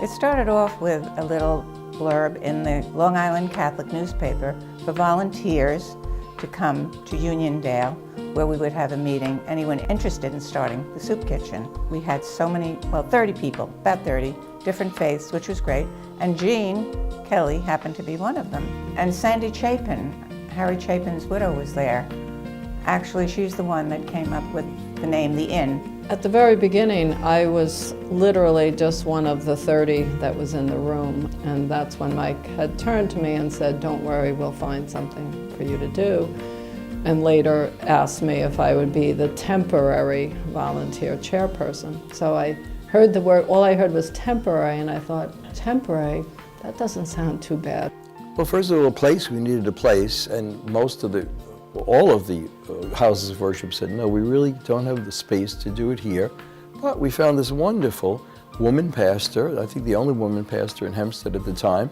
It started off with a little blurb in the Long Island Catholic newspaper for volunteers to come to Uniondale, where we would have a meeting, anyone interested in starting the soup kitchen. We had so many, 30 people, about 30, different faiths, which was great, and Jean Kelly happened to be one of them. And Sandy Chapin, Harry Chapin's widow, was there. Actually, she's the one that came up with the name The Inn. At the very beginning, I was literally just one of the 30 that was in the room, and that's when Mike had turned to me and said, "Don't worry, we'll find something for you to do," and later asked me if I would be the temporary volunteer chairperson. So I heard the word, all I heard was temporary, and I thought, temporary? That doesn't sound too bad. Well, first of all, we needed a place, and all of the houses of worship said, no, we really don't have the space to do it here. But we found this wonderful woman pastor, I think the only woman pastor in Hempstead at the time,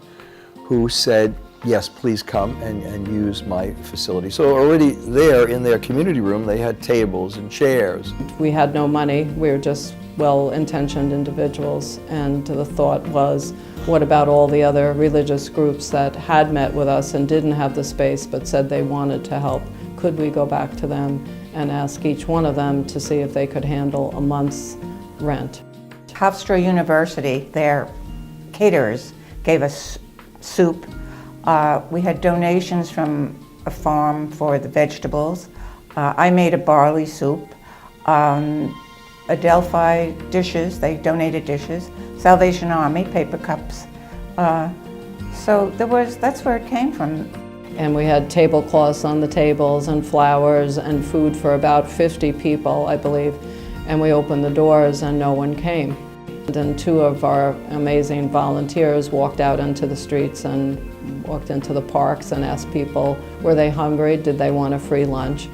who said, yes, please come and use my facility. So already there in their community room, they had tables and chairs. We had no money, we were just well-intentioned individuals, and the thought was, what about all the other religious groups that had met with us and didn't have the space but said they wanted to help? Could we go back to them and ask each one of them to see if they could handle a month's rent? Hofstra University, their caterers, gave us soup. We had donations from a farm for the vegetables. I made a barley soup. Adelphi dishes, they donated dishes. Salvation Army, paper cups. So that's where it came from. And we had tablecloths on the tables and flowers and food for about 50 people, I believe. And we opened the doors and no one came. And then two of our amazing volunteers walked out into the streets and walked into the parks and asked people, were they hungry? Did they want a free lunch?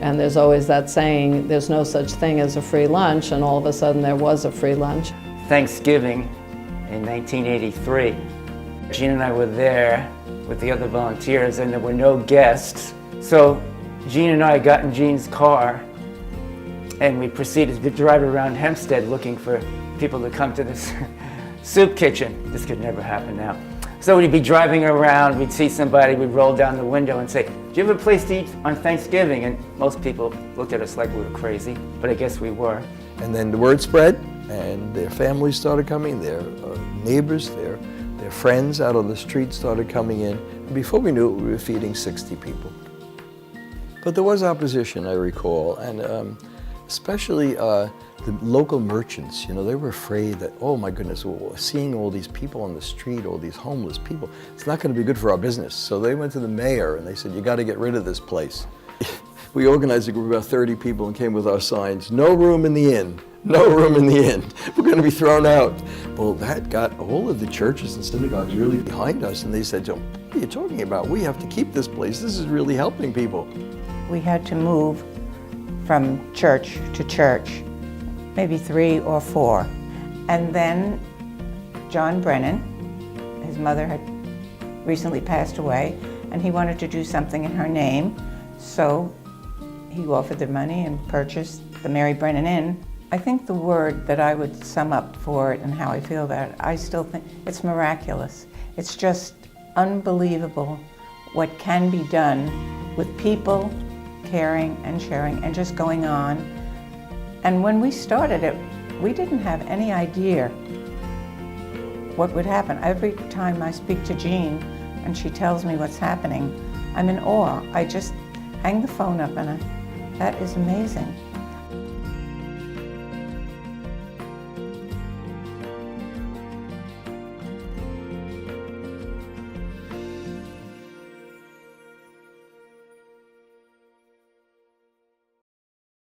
And there's always that saying, there's no such thing as a free lunch, and all of a sudden there was a free lunch. Thanksgiving in 1983. Jean and I were there with the other volunteers, and there were no guests. So Jean and I got in Jean's car, and we proceeded to drive around Hempstead looking for people to come to this soup kitchen. This could never happen now. So we'd be driving around, we'd see somebody, we'd roll down the window and say, "Do you have a place to eat on Thanksgiving?" And most people looked at us like we were crazy, but I guess we were. And then the word spread, and their families started coming, their neighbors, their friends out on the street started coming in. And before we knew it, we were feeding 60 people. But there was opposition, I recall, and especially the local merchants, they were afraid that, oh my goodness, seeing all these people on the street, all these homeless people, it's not going to be good for our business. So they went to the mayor and they said, you got to get rid of this place. We organized a group of about 30 people and came with our signs, no room in the inn, no room in the inn, we're going to be thrown out. Well, that got all of the churches and synagogues really behind us, and they said, what are you talking about? We have to keep this place. This is really helping people. We had to move from church to church, maybe 3 or 4. And then John Brennan, his mother had recently passed away, and he wanted to do something in her name, so he offered the money and purchased the Mary Brennan Inn. I think the word that I would sum up for it and how I feel about it, I still think it's miraculous. It's just unbelievable what can be done with people caring and sharing and just going on. And when we started it, we didn't have any idea what would happen. Every time I speak to Jean and she tells me what's happening, I'm in awe. I just hang the phone up and that is amazing.